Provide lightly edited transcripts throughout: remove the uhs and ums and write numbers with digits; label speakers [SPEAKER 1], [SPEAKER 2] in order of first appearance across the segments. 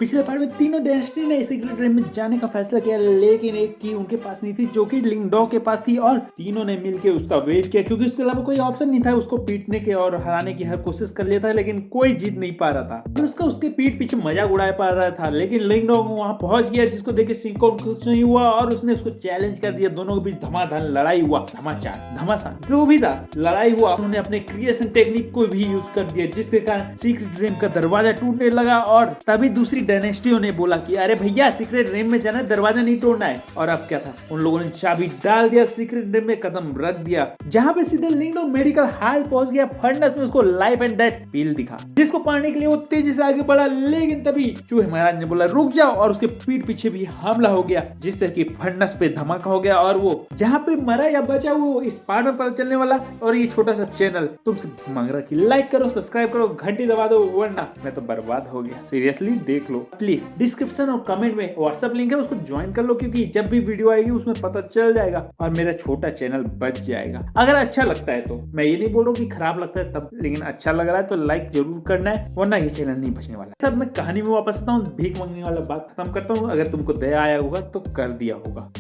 [SPEAKER 1] पिछले पार्ट में तीनों डायनेस्टी ने सीक्रेट रेम में जाने का फैसला किया, लेकिन एक की उनके पास नहीं थी जो कि लिंगडो के पास थी, और तीनों ने मिलकर उसका वेट किया क्योंकि उसके अलावा कोई ऑप्शन नहीं था। उसको पीटने के और हराने की हर कोशिश कर लिया था, लेकिन कोई जीत नहीं पा रहा था। तो उसका उसके पीठ पीछे मजाक उड़ाया पा रहा था, लेकिन लिंगडो वहां पहुंच गया, जिसको देख के सिंको कुछ नहीं हुआ और उसने उसको चैलेंज कर दिया। दोनों के बीच धमाधम लड़ाई हुआ, घमासान जो भी था लड़ाई हुआ। उन्होंने अपने क्रिएशन टेक्निक को भी यूज कर दिया, जिसके कारण सीक्रेट रेम का दरवाजा टूटने लगा। और तभी दूसरी डायनेस्टियों ने बोला कि अरे भैया सीक्रेट रेम में जाना, दरवाजा नहीं तोड़ना है। और अब क्या था, उन लोगों ने चाबी डाल दिया, सीक्रेट रेम में कदम रख दिया, जहां पे सीधे लिंगडो मेडिकल हॉल पहुंच गया। फर्नेस में उसको लाइफ एंड डेथ पिल दिखा, जिसको पाने के लिए वो तेजी से आगे बढ़ा, लेकिन तभी चूहे महाराज ने बोला रुक जाओ, और उसके पीठ पीछे भी हमला हो गया, जिससे कि फर्नेस पे धमाका हो गया। और वो जहां पे मरा या बचा वो इस पार्ट में पता चलने वाला। और ये छोटा सा चैनल तुमसे मांग रहा कि लाइक करो, सब्सक्राइब करो, घंटी दबा दो, वरना मैं तो बर्बाद हो गया। सीरियसली देख लो प्लीज। डिस्क्रिप्शन और कमेंट में व्हाट्सएप लिंक है, उसको ज्वाइन कर लो, क्योंकि जब भी वीडियो आएगी उसमें पता चल जाएगा और मेरा छोटा चैनल बच जाएगा। अगर अच्छा लगता है तो, मैं ये नहीं बोल रहा हूँ कि खराब लगता है तब, लेकिन अच्छा लग रहा है तो लाइक जरूर करना है, वरना ये चैनल नहीं बचने वाला। तब मैं कहानी में वापस आता हूँ, भीख मांगने वाला बात खत्म करता हूँ। अगर तुमको दया आया होगा तो कर दिया होगा।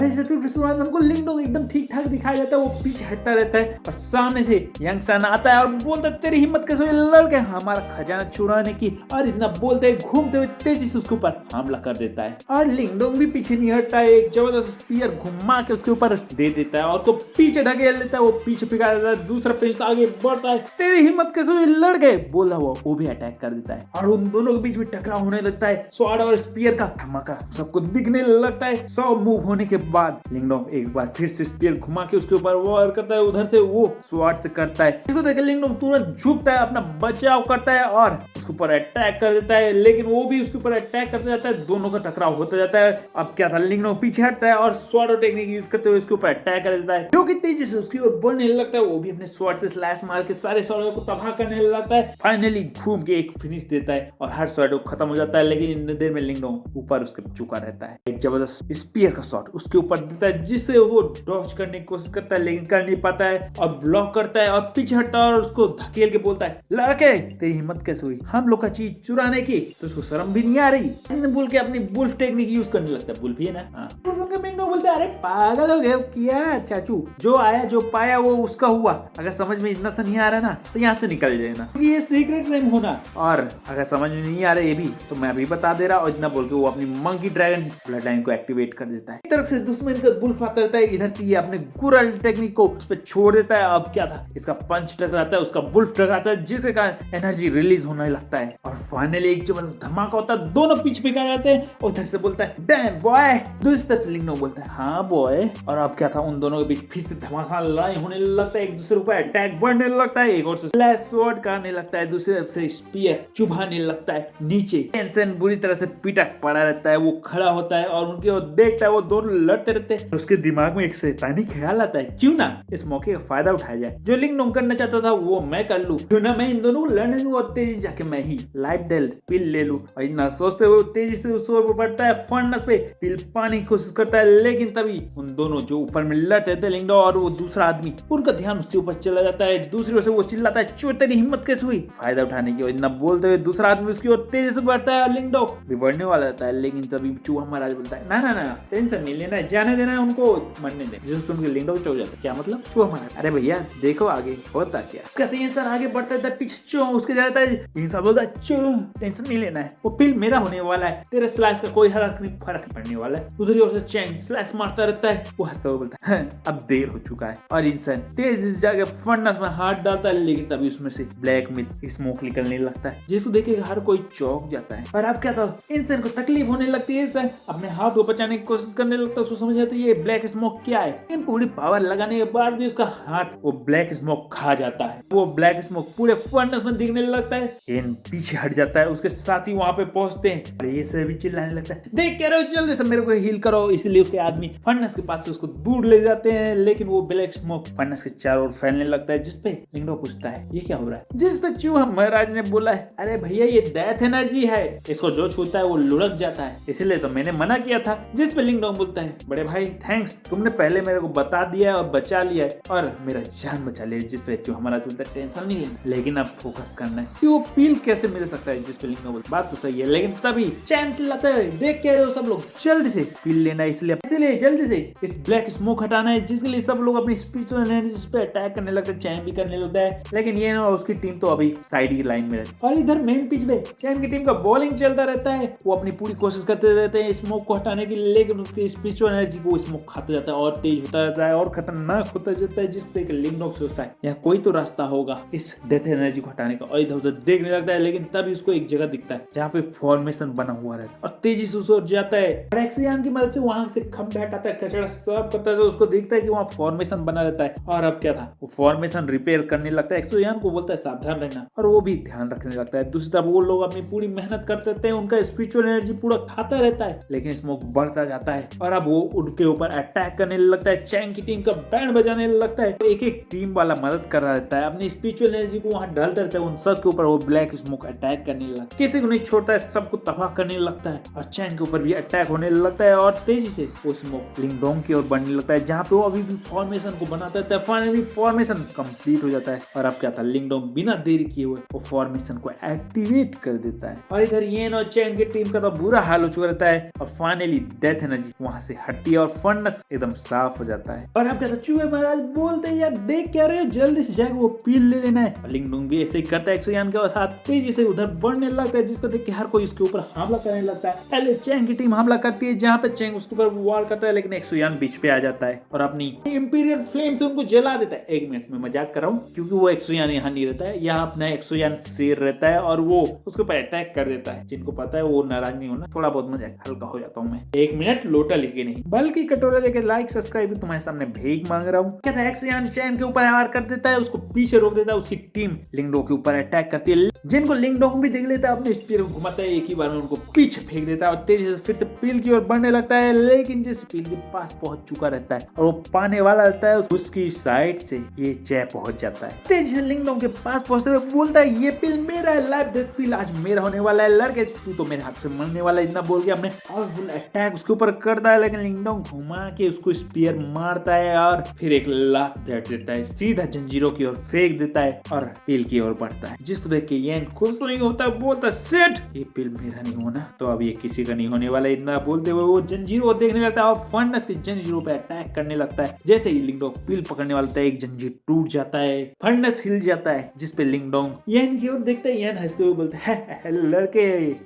[SPEAKER 1] हमको लिंगडो एकदम ठीक ठाक दिखाया जाता है, वो पीछे हटता रहता है और सामने से यंग सन आता है और बोलता है तेरी हिम्मत कैसे हुई लड़के हमारा खजाना चुराने की। और इतना बोलते घूमते हुए तेजी से उसके ऊपर हमला कर देता है, और लिंगडोंग भी पीछे नहीं हटता है, एक जबरदस्त स्पीयर घुमा के उसके ऊपर दे देता है और उसको पीछे धकेल देता है। वो पीछे पिघा देता है, दूसरा पेश आगे बढ़ता है, तेरी हिम्मत कैसे हुई लड़के बोला हुआ वो भी अटैक कर देता है, और उन दोनों के बीच में टकराव होने लगता है। स्वॉर्ड और स्पीयर का धमाका सबको दिखने लगता है। 100 मूव होने के बाद लिंगडोंग एक बार फिर से स्पीयर घुमा के उसके ऊपर वार करता है, उधर से वो स्वॉर्ड से करता है। इसको देख लिंगडोंग तुरंत झुकता है, अपना बचाव करता है और उसके ऊपर अटैक कर देता है, लेकिन वो भी उसके ऊपर अटैक करते जाता है। दोनों का टकराव होता जाता है। अब क्या था, लिंगडोंग पीछे हटता है और स्वॉर्ड टेक्निक यूज करते हुए उसके ऊपर अटैक कर देता है, जो कि तेजी से उसकी ओर बढ़ने लगता है। वो भी अपने स्वॉर्ड से स्लैश मार के सारे स्वॉर्डों को तबाह करने लगता है। फाइनली घूम के एक फिनिश देता है और हर स्वॉर्ड खत्म हो जाता है, लेकिन इतने देर में लिंगडोंग ऊपर उसके झुका रहता है। एक जबरदस्त स्पीयर का शॉट उसके ऊपर देता है, जिससे वो डॉज करने की कोशिश करता है, लेकिन कर नहीं पाता है और ब्लॉक करता है और पीछे हटता है और उसको धकेल के बोलता है लड़के तेरी हिम्मत कैसे हुई हम लोग का चीज चुराने की, तो उसको शर्म भी नहीं आ रही बोल के अपनी वुल्फ टेक्निक यूज करने लगता है। वुल्फ ही है ना। तो सुनकर लिंगडोंग बोलता है अरे पागल हो गए क्या चाचू, जो आया जो पाया वो उसका हुआ। अगर समझ में इतना सा नहीं आ रहा ना तो यहाँ से निकल जाए ना, क्योंकि ये सीक्रेट रेम होना। और अगर समझ में नहीं आ रहा ये भी तो मैं अभी बता दे रहा। और इतना बोल के वो अपनी मंकी ड्रैगन ब्लड लाइन को एक्टिवेट कर देता है। एक तरफ से दुश्मन का वुल्फ आता रहता है, इधर से ये अपने गुरल टेक्निक को उस पर छोड़ देता है। अब क्या था, इसका पंच टकराता है, उसका वुल्फ टकराता है, जिसके कारण एनर्जी रिलीज होने लगता है और फाइनली एक जबरदस्त धमाका होता है। दोनों पीछे फेंका जाते हैं और उधर से बोलता है डैम बॉय, दूसरी तरफ से लिंगडोंग बोलता है हाँ बॉय। और अब क्या था, उन दोनों के बीच फिर से धमाका लड़ाई होने लगता है, एक दूसरे ऊपर अटैक बढ़ने लगता है। एक और से स्लैश स्वॉर्ड करने लगता है, दूसरी तरफ से स्पीयर चुभाने लगता है नीचे। टेंशन बुरी तरह से पिटक पड़ा रहता है। वो खड़ा होता है और उनकी ओर देखता है, वो दोनों लड़ते रहते हैं। उसके दिमाग में एक शैतानी ख्याल आता है, क्यों ना इस मौके का फायदा उठाया जाए। जो लिंगडोंग करना चाहता था वो मैं कर लूं, क्यों ना मैं इन दोनों को लड़ने दूं और तेजी जाके मैं ही लाइफ डेल पिल ले लूं। और इतना सोचते हुए तेजी से उस ओर बढ़ता है, फर्नेस पे पिल पाने की कोशिश करता है, लेकिन तभी उन दोनों जो ऊपर में लड़ते थे लिंगडोंग और वो दूसरा आदमी, उनका ध्यान उसके ऊपर चला जाता है। दूसरी ओर से वो चिल्लाता है चोर तेरी हिम्मत कैसे हुई फायदा उठाने की। और इतना बोलते हुए दूसरा आदमी उसकी ओर तेजी से बढ़ता है और लिंगडोंग भी बढ़ने वाला रहता है, लेकिन तभी चूहा महाराज बोलता है ना ना ना टेंशन नहीं लेना है, जाने देना है, उनको मरने दे। जिसे सुन के लिंगडोंग चौंक जाता है, क्या मतलब चूहा महाराज, अरे भैया देखो आगे होता क्या। कहते हैं इंसान आगे बढ़ता है, पीछे चो उसके जाता है। इंसान बोलता है चो टेंशन नहीं लेना है, वो पिल मेरा होने वाला है, तेरे स्लैश का कोई फर्क पड़ने वाला है। दूसरी ओर से चैंग स्लैश मारता रहता है। वो हंसता हुआ बोलता है अब देर हो चुका है, और इंसान तेजी से जाके फर्नेस में हाथ डालता है, लेकिन तभी उसमें से ब्लैक मिस्ट स्मोक निकलने लगता है, जिसको देख के हर कोई चौंक जाता है। और अब क्या था, इंसान को तकलीफ होने लगती है। इंसान अपने हाथ को बचाने की कोशिश करने लगता है, उसको समझ आता है ये ब्लैक स्मोक क्या है, लेकिन पूरी पावर लगाने के बाद भी उसका हाथ वो ब्लैक स्मोक खा जाता है। वो ब्लैक स्मोक पूरे फर्नेस में दिखने लगता है। इन पीछे हट जाता है, उसके साथ ही वहां पे पहुंचते हैं। ये सभी चिल्लाने लगता है देख क्या रहे हो, जल्दी से मेरे को हील करो। इसलिए उसके आदमी फर्नेस के पास से उसको दूर ले जाते हैं, लेकिन वो ब्लैक स्मोक फर्नेस के चारों ओर फैलने लगता है, जिसपे लिंगडो पूछता है ये क्या हो रहा है, जिसपे चूहा महाराज ने बोला है अरे भैया ये डेथ एनर्जी है, इसको जो छूता है वो लुढ़क जाता है, इसलिए तो मैंने मना किया था। जिसपे लिंगडोंग बोलता है बड़े भाई थैंक्स, तुमने पहले मेरे को बता दिया और बचा लिया है और मेरा जान बचा लिया। जिसपे चूहा महाराज बोलता है टेंशन नहीं लेना, लेकिन अब फोकस करना है कि वो पील कैसे मिल सकता है। जिसपे लिंगडोंग बोलता बात तो सही है, लेकिन तभी चैन चिल्लाता है देख क्या रहे हो सब लोग, जल्दी से पील लेना है, इसलिए जल्दी से इस ब्लैक स्मोक हटाना है, जिसके लिए सब लोग अपनी स्पिरिचुअल एनर्जी पे अटैक करने लगते हैं। चैन भी करने लगता है, लेकिन ये ना उसकी टीम तो अभी साइड की लाइन में रहती है और इधर मेन पिच पे चैन की टीम का बॉलिंग चलता रहता है। वो अपनी पूरी कोशिश करते रहते हैं स्मोक को हटाने की, लेकिन उसकी स्पिरिचुअल एनर्जी को स्मोक खाता जाता है और तेज होता रहता है और खतरनाक होता जाता है। जिस पे लिंगडोंग सोचता है यहाँ कोई तो रास्ता होगा इस डेथ एनर्जी को हटाने का, और इधर उधर देखने लगता है, लेकिन तभी उसको एक जगह दिखता है जहाँ पे फॉर्मेशन बना हुआ रहता है और तेजी से सोच जाता है और एक्सयान की मदद से वहां से खंभे हटाता है, कचरा सब करता है, तो उसको दिखता है कि वहाँ फॉर्मेशन बना रहता है। और अब क्या था, वो फॉर्मेशन रिपेयर करने लगता है, एक्सयान को बोलता है सावधान रहना, और वो भी ध्यान रखने लगता है। दूसरी तरफ वो लोग अपनी पूरी मेहनत करते रहते हैं, उनका स्पिरिचुअल एनर्जी पूरा खाता रहता है, लेकिन स्मोक बढ़ता जाता है और अब वो उनके ऊपर अटैक करने लगता है। चैंग की टीम का बैंड बजाने लगता है, तो एक एक टीम वाला मदद कर रहा रहता है, अपनी स्पिरिचुअल एनर्जी को वहां डालता रहता है, उन सब के ऊपर वो ब्लैक स्मोक अटैक करने लगता है, किसी को नहीं छोड़ता है, सबको तबाह करने लगता है और चैंग के ऊपर भी अटैक होने लगता है और तेजी से वो स्मोक लिंगडोंग की ओर बढ़ने लगता है, जहाँ पे वो अभी भी फॉर्मेशन को बनाता रहता है। फाइनली फॉर्मेशन कंप्लीट हो जाता है और अब क्या था, लिंगडोंग बिना देरी किए हुए वो फॉर्मेशन को एक्टिवेट कर देता है और इधर येन और चैन की टीम का तो बुरा हाल हो चुका रहता है और फाइनली डेथ एनर्जी वहां से हटती है और फर्नेस एकदम साफ हो जाता है। और अब क्या था, चूहे महाराज बोलते हैं यार देख क्या रहे हो, जल्दी से जाकर वो पील ले लेना है। लिंगडोंग भी ऐसे ही करता है, एक्सोयान के साथ तेजी से उधर बढ़ने लगता है, जिसको देख के हर कोई उसके ऊपर हमला करने लगता है। पहले चैंग की टीम हमला करती है, जहाँ पे चैंग उसके ऊपर वार करता है, लेकिन एक्सोयान बीच पे आ जाता है और अपनी इंपीरियल फ्लेम से उनको जला देता है। एक मिनट में मजाक कर रहा हूँ, क्योंकि वो एक्सोयान यहाँ नहीं रहता है, यहाँ अपना एक्सोयान शेर रहता है और वो उसके ऊपर अटैक कर देता है। जिनको पता है वो नाराज नहीं होना, थोड़ा बहुत मजाक हल्का हो जाता हूँ मैं। एक मिनट लोटा लेके नहीं बल्कि कटोरा लेके लाइक सब्सक्राइब तुम्हारे सामने भीख मांग रहा हूँ। क्या था, एक्सोयान चैन के ऊपर वार कर देता है, उसको पीछे रोक देता है, उसकी टीम लिंगडोंग के ऊपर अटैक करती है, जिनको लिंगडोंग भी देख लेता है, अपने स्पीयर को घुमाता है, एक ही बार में उनको पीछे फेंक देता है और तेजी से फिर से पील की ओर बढ़ने लगता है, लेकिन जिस पील के पास पहुंच चुका रहता है और वो पाने वाला रहता है, उसकी साइड से ये जय पहुंच जाता है। तेजी से लिंगडोंग के पास पहुंचते हुए बोलता है ये पील मेरा है, लाइफ डेथ पील आज मेरा होने वाला है, लड़के तू तो मेरे हाथ से मरने वाला है। इतना बोल के अपने पावरफुल अटैक उसके ऊपर करता है, लेकिन लिंगडोंग घुमा के उसको स्पीयर मारता है और फिर एक लात दे देता है, सीधा जंजीरों की ओर फेंक देता है और पील की ओर बढ़ता है। जिसको देख के येन खुश नहीं होता, बोलता सेट ये पील मेरा नहीं होना तो अब ये किसी का नहीं होने वाला। इतना बोलते हुए वो जंजीरों को देखने लगता है और फर्नेस की जंजीरों पे अटैक करने लगता है। जैसे ही लिंगडोंग पील पकड़ने वाला था, एक जंजीर टूट जाता है, फर्नेस हिल जाता है, जिसपे लिंगडोंग येन की ओर देखता है। येन हंसते हुए बोलता है लड़के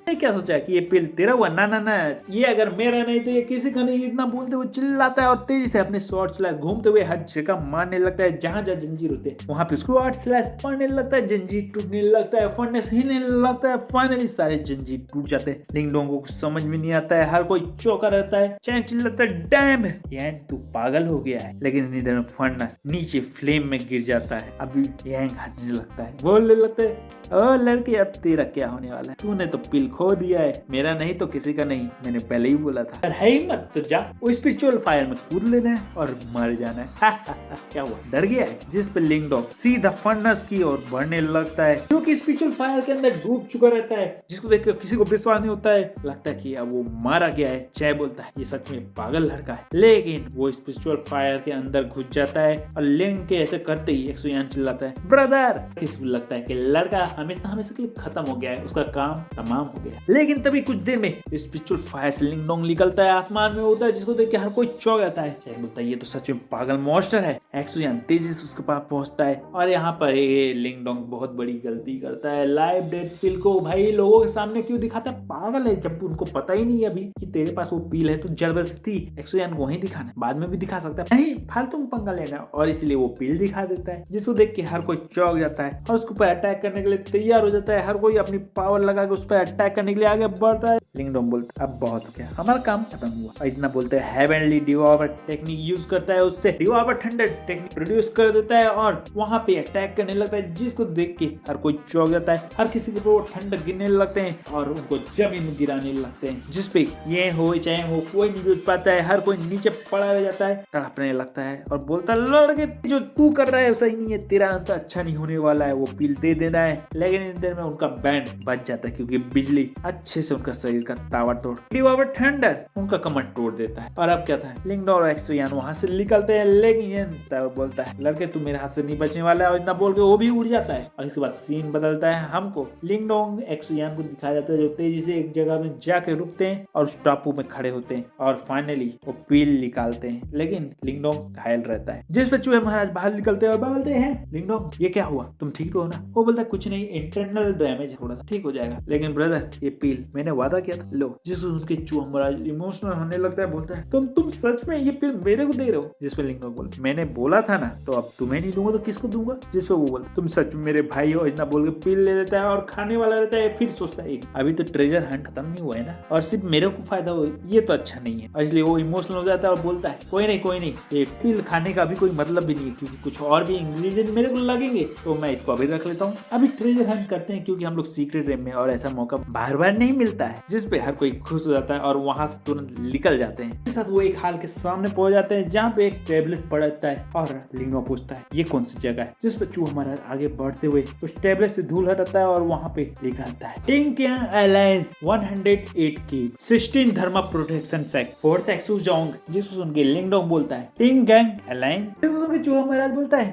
[SPEAKER 1] ये क्या सोचा कि ये पील तेरा हुआ, ना ना ना ये अगर मेरा नहीं तो ये किसी का नहीं। इतना बोलते हुए चिल्लाता है और तेजी से अपने शॉर्ट स्लैश घूमते हुए हर जगह मारने लगता है, जहां जहां जंजीर होते हैं वहां पे शॉर्ट स्लैश पड़ने लगता है, जंजीर टूटने लगता है, फर्नेस हिलने लगता है। फाइनली सारे जंजीर टूट जाते हैं। लिंगडोंग को कुछ समझ में नहीं आता है, हर कोई चौंका रहता है। चैन चिल्लाता है डैम येन तू पागल हो गया है, लेकिन इधर फर्नेस नीचे फ्लेम में गिर जाता है। अभी येन हटने लगता है, बोलने लगता है ओ लड़के अब तेरा क्या होने वाला है, तूने तो पील खो दिया है, मेरा नहीं तो किसी का नहीं, मैंने पहले ही बोला था। है ही मत तो जा वो स्पिरिचुअल फायर में कूद लेना है और मर जाना है। क्या हुआ, डर गया है? जिस पे लिंगडोंग सीधा फर्नेस की ओर बढ़ने लगता है, क्योंकि स्पिरिचुअल फायर के अंदर डूब चुका रहता है, जिसको देख कर किसी को विश्वास नहीं होता है, लगता है कि अब वो मारा गया है। जय बोलता है ये सच में पागल लड़का है, लेकिन वो स्पिरिचुअल फायर के अंदर घुस जाता है और लिंग के ऐसे करते ही एक्सोयान चिल्लाता है ब्रदर। किसी को लगता है कि लड़का हमेशा हमेशा के लिए खत्म हो गया है, उसका काम तमाम हो गया। लेकिन तभी कुछ देर में स्पिरिचुअल फायर से लिंगडोंग निकलता है, आसमान में होता है, जिसको देख के हर कोई चौंक जाता है। जय बोलता है ये तो सच में पागल मॉन्स्टर है। एक्सोयान तेजी से उसके पास पहुंचता है और यहाँ पर ये लिंगडोंग बहुत बड़ी गलती करता है। लाइव डेथ पील को भाई लोगों के सामने क्यों दिखाता है, पागल है, जब उनको पता ही नहीं अभी कि तेरे पास वो पील है तो जबरदस्ती एक्सोयान को वहीं दिखाना, बाद में भी दिखा सकता है, नहीं फालतू में पंगा लेना, और इसलिए वो पील दिखा देता है, जिसको देख के हर कोई चौंक जाता है और उसके ऊपर अटैक करने के लिए तैयार हो जाता है। हर कोई अपनी पावर लगा के उस पर अटैक करने के लिए आगे बढ़ता है। लिंगडोंग बोलता है अब बहुत हो गया, हमारा काम खत्म हुआ, और इतना बोलते हैं हेवनली डिवॉर्वर टेक्निक यूज करता है, उससे डिवॉर्वर थंडर टेक्निक प्रोड्यूस कर देता है और वहां पे अटैक करने लगता है, जिसको देख के हर कोई चौंक जाता है। हर किसी के ऊपर ठंडक गिरने लगते हैं और उनको जमीन में गिराने लगते हैं, जिसपे ये हो चाहे हो कोई नहीं बच पाता है, हर कोई नीचे पड़ा रह जाता है, तड़पने लगता है और बोलता है लड़के जो तू कर रहा है सही नहीं है, तेरा अंत अच्छा नहीं होने वाला है, वो पील दे देना है। लेकिन इन देर में उनका बैंड बच जाता है क्योंकि बिजली अच्छे से उनका शरीर का ताबड़तोड़ थंडर उनका कमर तोड़ देता है। और अब क्या था, लिंगडोंग और एक्सोयान वहां से निकलते हैं, लेकिन ये बोलता है लड़के तू मेरे हाथ से नहीं बचने वाला है, और इतना बोल के वो भी उड़ जाता है। और इसके बाद सीन बदलता है, हमको लिंगडोंग एक्सोयान को दिखाया जाता है जो तेजी से एक जगह में जाके रुकते हैं और उस टापू में खड़े होते हैं और फाइनली वो पील निकालते हैं, लेकिन लिंगडोंग घायल रहता है। जिस पे चूहे महाराज बाहर निकलते हैं, बोलते हैं लिंगडोंग ये क्या हुआ, तुम ठीक तो हो ना? वो बोलता है कुछ नहीं, इंटरनल डैमेज है, थोड़ा सा ठीक हो जाएगा। लेकिन ब्रदर ये पील मैंने वादा किया था, लो। जिस उनके चूहा महाराज इमोशनल होने लगता है, बोलता है तुम सच में ये पील मेरे को दे रहे हो? जिस पे लिंगडोंग बोलता मैंने बोला था ना, तो अब तुम्हें नहीं दूंगा तो किसको दूंगा? जिस पे वो बोलता तुम सच में मेरे भाई हो, इतना बोल के पील ले लेता है और खाने वाला रहता है। फिर सोचता है अभी तो ट्रेजर हंट खत्म नहीं हुआ है ना, और सिर्फ मेरे को फायदा हो, ये तो अच्छा नहीं है। और इसलिए वो इमोशनल हो जाता है और बोलता है कोई नहीं, ये पील खाने का अभी कोई मतलब भी नहीं है, क्योंकि कुछ और भी इंग्रेडिएंट मेरे को लगेंगे, तो मैं इसको अभी रख लेता हूँ। अभी ट्रेजर हंट करते हैं, क्योंकि हम लोग सीक्रेट रेम में और ऐसा मौका बार बार नहीं मिलता है। जिस पे हर कोई खुश हो जाता है और वहां से तुरंत निकल जाते हैं। इसके साथ वो एक हाल के सामने पहुंच जाते हैं जहाँ पे एक टेबलेट पड़ता है और लिंगडोंग पूछता है ये कौन सी जगह है? जिस पे चूहा महाराज आगे बढ़ते हुए उस टेबलेट से धूल हटाता है और वहाँ पे लिखा आता है टिंगयांग अलायंस 108 की 16 धर्मा प्रोटेक्शन सेक्ट 4th एक्सोजोंग। जिसको सुन के लिंगडोंग बोलता है टिंगयांग अलायंस। जिसको सुन के चूहा महाराज बोलता है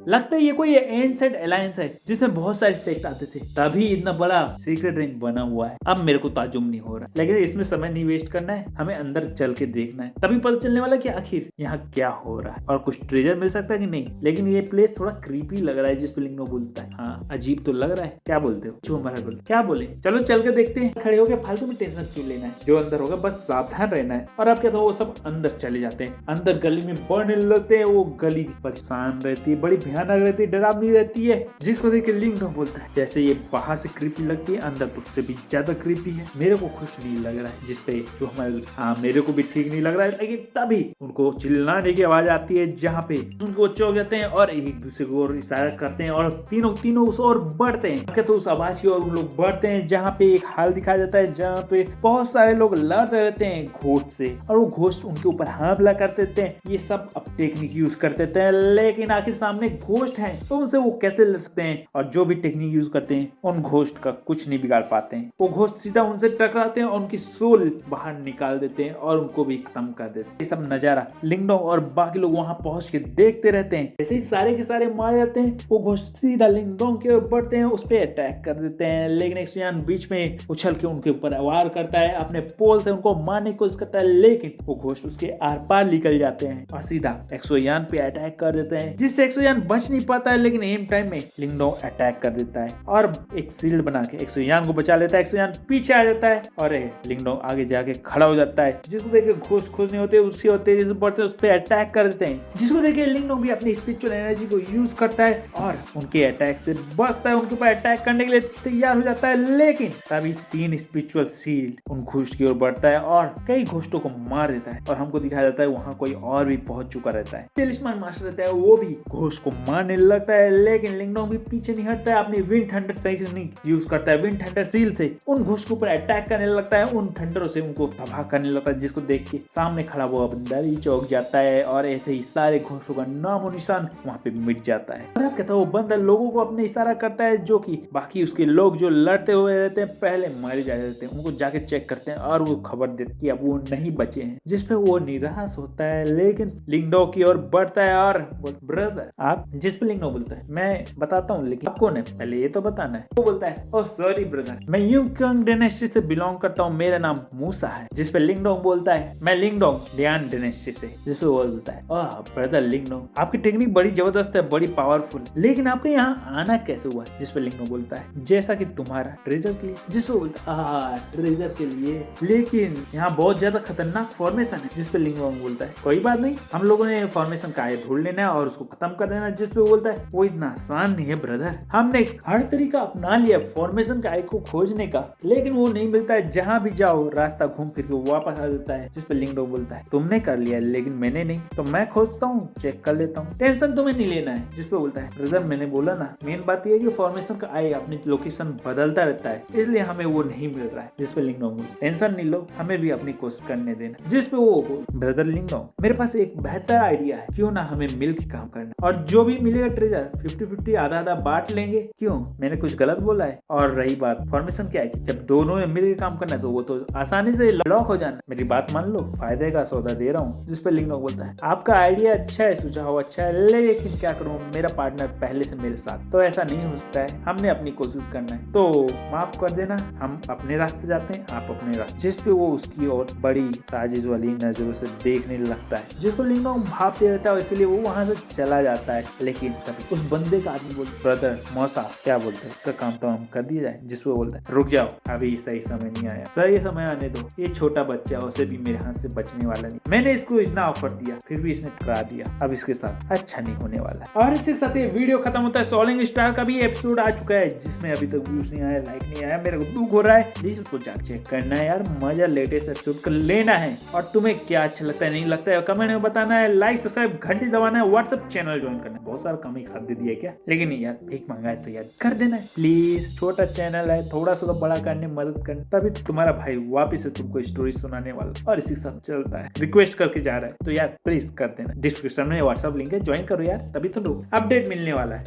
[SPEAKER 1] लगता है ये कोई एंसेंट अलायंस है जिसमें बहुत सारे सेक्ट आते थे, तभी इतना बड़ा सीक्रेट रिंग बना हुआ है। अब मेरे को ताजुब नहीं हो रहा, लेकिन इसमें समय नहीं वेस्ट करना है, हमें अंदर चल के देखना है, तभी पता चलने वाला कि आखिर यहाँ क्या हो रहा है और कुछ ट्रेजर मिल सकता है कि नहीं। लेकिन ये प्लेस थोड़ा क्रीपी लग रहा है। जिस पे लिंगडोंग बोलता है हाँ अजीब तो लग रहा है, क्या बोलते हो? चूहा महाराज बोलते क्या बोले, चलो चल के देखते हैं। खड़े होके फालतू में टेंशन क्यों लेना है, जो अंदर होगा बस सावधान रहना है। और अब क्या था, वो सब अंदर चले जाते हैं, अंदर गली में बढ़ने लगते हैं। वो गली परेशान रहती है, बड़ी भयानक रहती है, डरावनी रहती है। जिसको देख के लिंगडोंग बोलता है जैसे ये बाहर से क्रीपी लगती है, अंदर तो उससे भी ज्यादा क्रीपी है, मेरे को खुश नहीं लग रहा है। जिस पे जो हमारे मेरे को भी ठीक नहीं लग रहा है। लेकिन तभी उनको चिल्लाने की आवाज आती है, जहाँ पे उनको चौंक जाते हैं और एक दूसरे को इशारा करते हैं और तीनों उस ओर बढ़ते हैं। क्या तो उस आवाज की ओर उन लोग बढ़ते हैं, जहाँ पे एक हाल दिखाया जाता है जहाँ पे बहुत सारे लोग लड़ते रहते हैं घोस्ट से, और वो घोस्ट उनके ऊपर हमला कर देते हैं। ये सब अब टेक्निक यूज कर देते हैं, लेकिन आखिर सामने घोस्ट है तो उनसे वो कैसे लड़ सकते हैं? और जो भी टेक्निक यूज करते हैं उन घोस्ट का कुछ नहीं बिगाड़ पाते हैं। वो घोस्ट सीधा उनसे टकराते हैं और उनकी सोल बाहर निकाल देते हैं और उनको भी खत्म कर देते हैं। ये सब नजारा लिंगडोंग और बाकी लोग वहां पहुंच के देखते रहते हैं। जैसे ही सारे के सारे मारे जाते हैं, वो घोस्ट सीधा लिंगडोंग के ऊपर बढ़ते हैं, उस पर अटैक कर देते हैं। लेकिन एक्सोयान बीच में उछल के उनके ऊपर वार करता है, अपने पोल से उनको मारने की कोशिश करता है, लेकिन वो घोस्ट उसके आर पार निकल जाते हैं और सीधा एक्सोयान पे अटैक कर देते हैं, जिससे एक्सोयान बच नहीं पाता है। लेकिन एम टाइम में लिंगडोंग अटैक कर देता है और एक शील्ड बना के एक्सोयान को बचा लेता है। एक्सोयान पीछे आ जाता है और लिंगडोंग आगे जाके खड़ा हो जाता है। जिसको देख के घोस्ट खुश नहीं होते, उससे होते जैसे बढ़ते उस पर अटैक कर देते हैं। जिसको देख के लिंगडोंग भी अपनी स्पिरिचुअल एनर्जी को यूज करता है और उनके अटैक से बचता है, उनके ऊपर अटैक करने के लिए तैयार हो जाता है। लेकिन तभी 3 स्पिरिचुअल शील्ड उन घोस्ट की ओर बढ़ता है और कई घोस्टों को मार देता है। और हमको दिखाया जाता है वहाँ कोई और भी पहुंच चुका रहता है। टेलिस्मान मास्टर रहता है, वो भी घोस्ट को मारने लगता है, लेकिन लिंगडोंग भी पीछे नहीं हटता है, अपनी विंड थंडर टेक्निक यूज करता है। विंड थंडर सील से उन घोस्ट के ऊपर अटैक करने लगता है, उन थंडरों से उनको तबाह करने लगता है। जिसको देख के सामने खड़ा वो बंदा ही चौंक जाता है और ऐसे ही सारे घोस्टों का नामो निशान वहाँ पे मिट जाता है। और अब कहता है वो बंदा लोगों को अपने इशारा करता है, जो कि बाकी उसके लोग जो लड़ते हुए रहते हैं पहले मारे जा रहते हैं, उनको जाके चेक करते हैं और वो खबर देते कि अब वो नहीं बचे हैं। जिसपे वो निराश होता है, लेकिन लिंगडोंग की ओर बढ़ता है और ब्रदर आप, जिस पे लिंगडोंग बोलता है मैं बताता हूँ लेकिन आप कौन है पहले ये तो बताना है। वो बोलता है ओह सॉरी ब्रदर, मैं यूकियांग डायनेस्टी से बिलोंग करता हूँ, मेरा नाम मूसा है। जिस पे लिंगडोंग बोलता है मैं लिंगडोंग लियान डायनेस्टी से। जिस पे वो बोलता है ओह ब्रदर लिंगडोंग, आपकी टेक्निक बड़ी जबरदस्त है, बड़ी पावरफुल, लेकिन आपके यहाँ आना कैसे हुआ? जिस पे लिंगडोंग बोलता है जैसा कि तुम्हारा ट्रेजर के लिए। जिस पे बोलता है ट्रेजर के लिए, लेकिन यहाँ बहुत ज्यादा खतरनाक फॉर्मेशन है। जिस पे लिंगडोंग बोलता है कोई बात नहीं, हम लोगों ने फॉर्मेशन का ढूंढ लेना है और उसको खत्म कर देना। जिस पे बोलता है वो इतना आसान नहीं है ब्रदर, हमने हर तरीका अपना लिया फॉर्मेशन का को खोजने का, लेकिन वो नहीं मिलता है। जहाँ भी जाओ रास्ता घूम फिर के वापस आ जाता है। जिस पे लिंगडोंग बोलता है तुमने कर लिया लेकिन मैंने नहीं, तो मैं खोजता हूँ, चेक कर लेता हूँ, टेंशन तुम्हें नहीं लेना है। जिस पे बोलता है ब्रदर मैंने बोला ना, मेन बात ये है कि फॉर्मेशन का अपनी लोकेशन बदलता रहता है, इसलिए हमें वो नहीं मिल रहा है। जिस पे लिंगडोंग टेंशन नहीं लो, हमें भी अपनी कोशिश करनी करने देना। जिस पे वो ब्रदर लिंगडोंग, मेरे पास एक बेहतर आइडिया है, क्यों ना हमें मिलकर काम करना और जो भी मिलेगा ट्रेजर 50-50 आधा आधा बांट लेंगे। क्यों, मैंने कुछ गलत बोला है? और रही बात फॉर्मेशन क्या है, जब दोनों ने मिलकर काम करना है तो वो तो आसानी से लॉक हो जाना। मेरी बात मान लो, फायदे का सौदा दे रहा हूँ। जिस पे लिंगडोंग बोलता है आपका आइडिया अच्छा है, सुझाव अच्छा है, लेकिन क्या करूँ, मेरा पार्टनर पहले से मेरे साथ, तो ऐसा नहीं हो सकता है, हमने अपनी कोशिश करना है, तो माफ कर देना, हम अपने रास्ते जाते हैं, आप अपने रास्ते। जिस पे वो उसकी और बड़ी साजिश वाली नजरों से देखने लगता है, जिसको लिंगडोंग भापते रहता है, इसलिए वो वहां से चला जाता है। लेकिन तभी उस बंदे का आदमी बोलता, ब्रदर मौसा क्या बोलते हैं, इसका काम तो हम कर दिया जाए। जिस पे बोलता है रुक जाओ, अभी सही समय नहीं आया, सही समय आने दो, ये छोटा बच्चा उसे भी मेरे हाथ से बचने वाला नहीं, मैंने इसको इतना ऑफर दिया फिर भी इसने ठुकरा दिया, अब इसके साथ अच्छा नहीं होने वाला। और इसके साथ ये वीडियो खत्म होता है। सोलिंग स्टार का भी एपिसोड आ चुका है, जिसमें अभी तक व्यूज नहीं आया, लाइक नहीं आया, मेरे को दुख हो रहा है। प्लीज उसको जाकर चेक करना है यार, मजा लेटेस्ट एपिसोड का लेना है। और तुम्हें क्या अच्छा लगता है, नहीं लगता है, कमेंट में बताना है, लाइक सब्सक्राइब घंटी दबाना है, व्हाट्सएप चैनल ज्वाइन करना है। बहुत सारा काम एक साथ दे दिया क्या, लेकिन यार भीख मांगा है तो यार कर देना है प्लीज। छोटा चैनल है, थोड़ा सा तो बड़ा करने मदद करना, तभी तुम्हारा भाई वापिस से तुमको स्टोरी सुनाने वाला और इसी साथ चलता है, रिक्वेस्ट करके जा रहा है, तो यार प्लीज कर देना। डिस्क्रिप्शन में व्हाट्सएप लिंक है, ज्वाइन करो यार, तभी तो अपडेट मिलने वाला है।